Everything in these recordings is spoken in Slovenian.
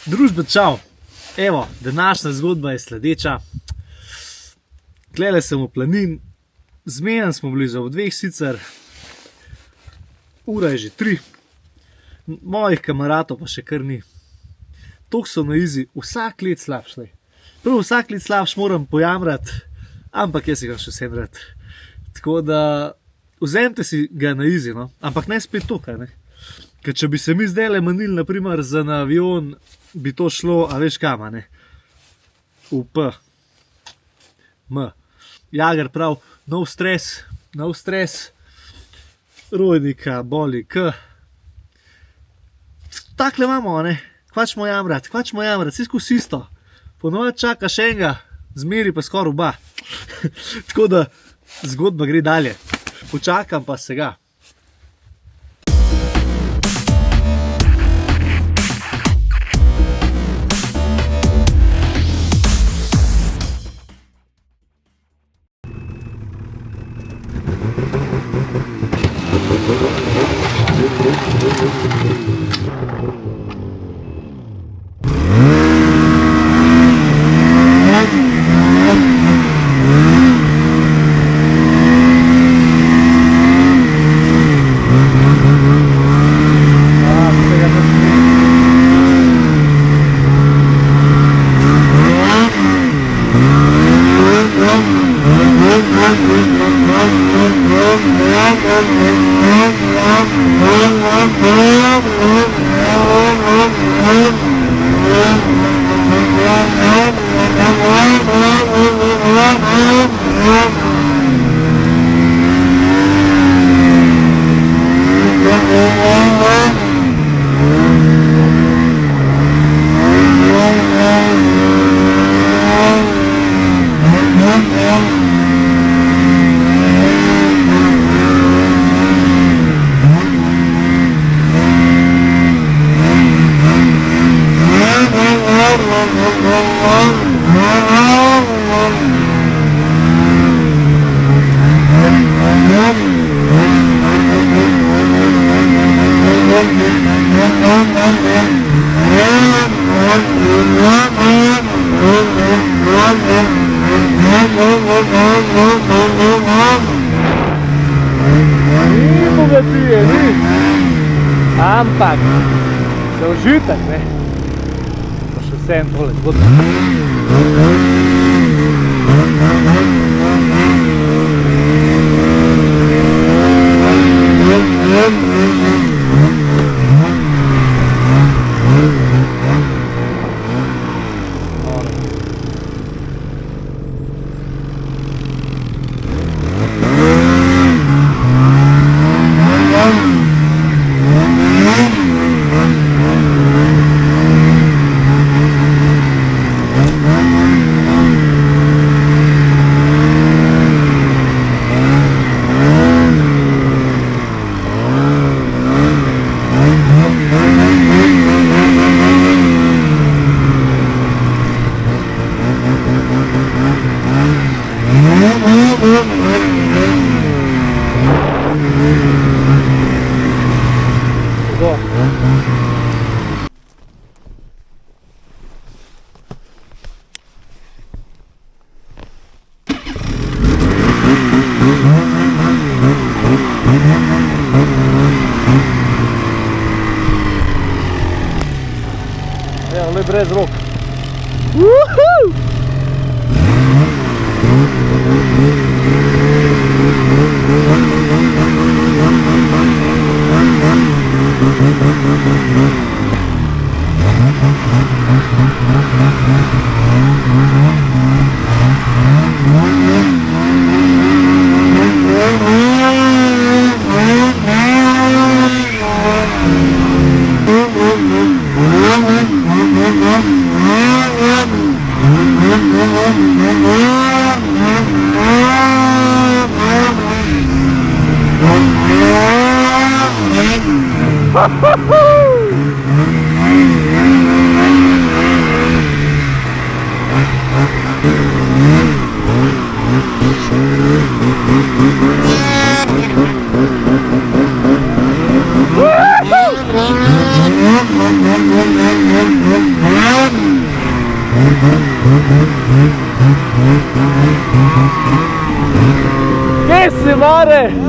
Družba, čau! Evo, današnja zgodba je sledeča. Tlele sem v planin, zmenjen smo bili za ob 2 sicer, ura je že 3, mojih kameratov pa še kar ni. Tok so na izi, vsak let slabš. Prvo vsak let slabš moram pojamrati, ampak jaz si ga še vsem rad. Tako da, vzemite si ga na izi, no? Ampak ne spet tukaj, ne? Ker če bi se mi zdajle manili, naprimer, za na avion, bi to šlo, a veš kam, ne? V P. M. Jager prav, nov stres, rojnika, boli, K. Takle imamo, ne? Kvačmo jamrati, vsi skozi isto. Ponovadi čaka še enega, zmeri pa skoraj oba. Tako da, zgodba gre dalje. Počakam pa se ga. Ampak, za užitek, ne? Pa še vsem tole zgodba. Evo, le brez rok. Woohoo!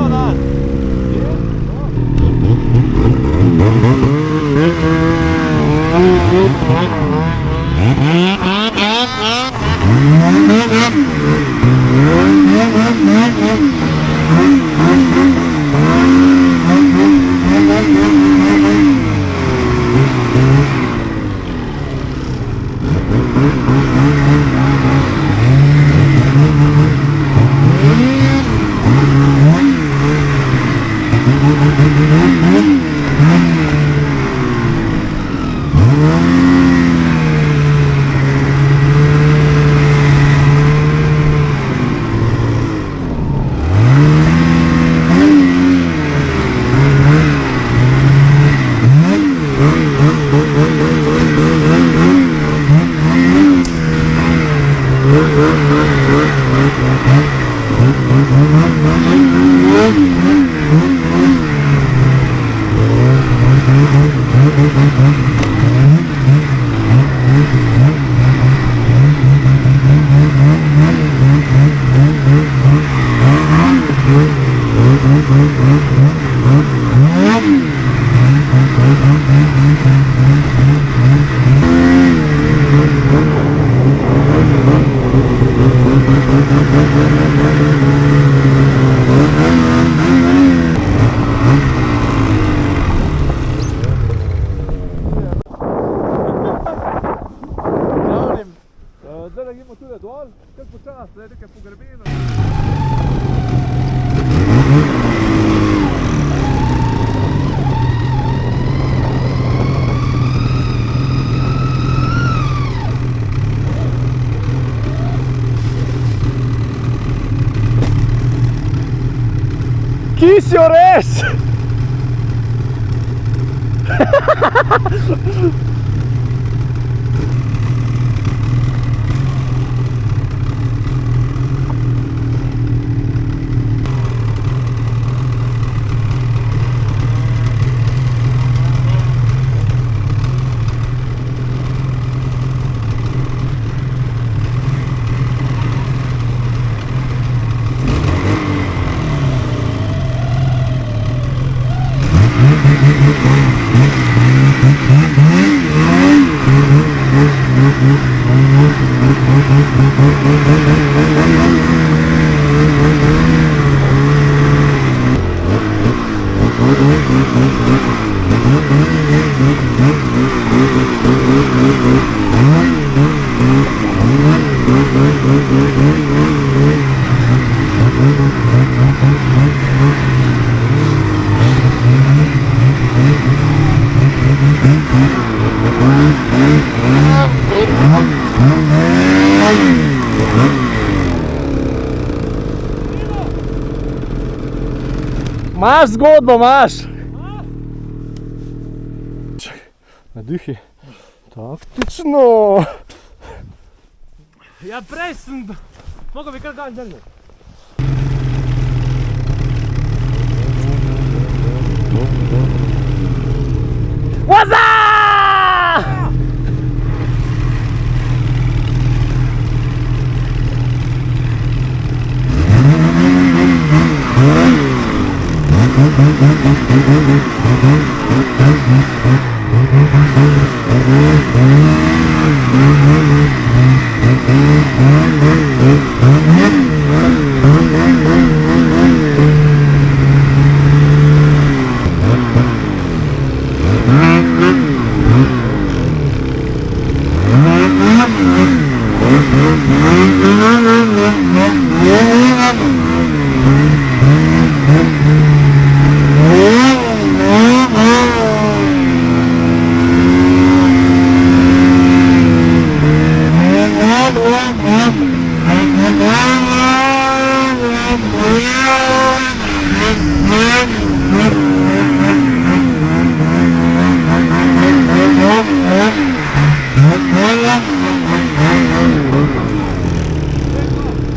Levo, da. Zdaj gremo tudi dol, kar počas, zdaj nekaj pogrebeno. Kisjo res! Imaš zgodbo, imaš! Nadihi. Taktično! Ja, prej sem... Mogel bi kar dan drgnil. Waza!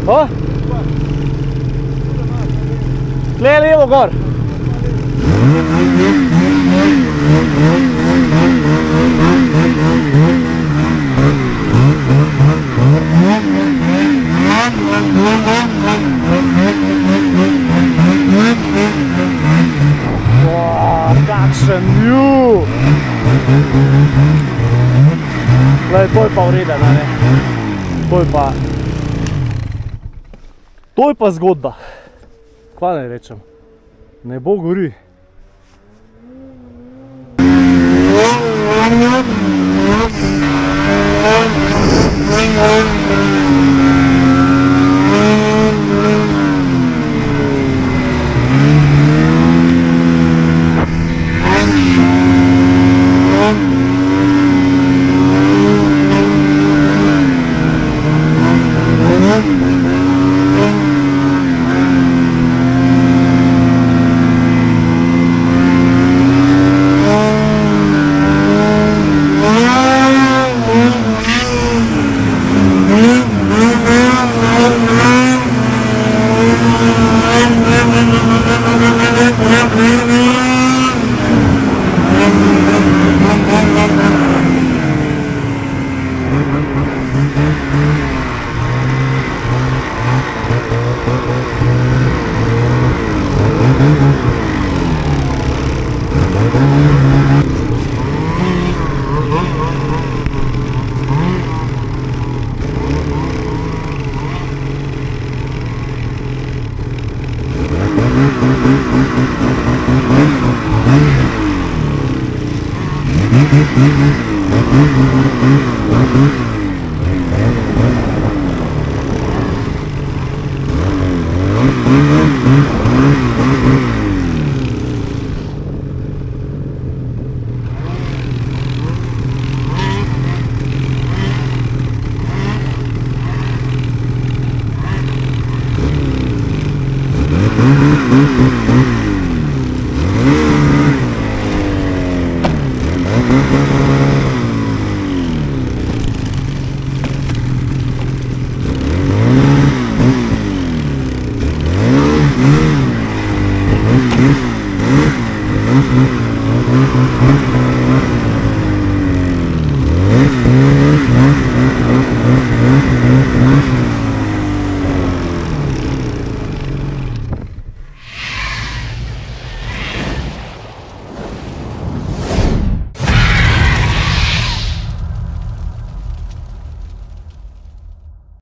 O? Tle levo gor. kakšen, ju. Glej, to je pa vreden, a ne. To je pa zgodba. Kva naj rečem? Nebo gori.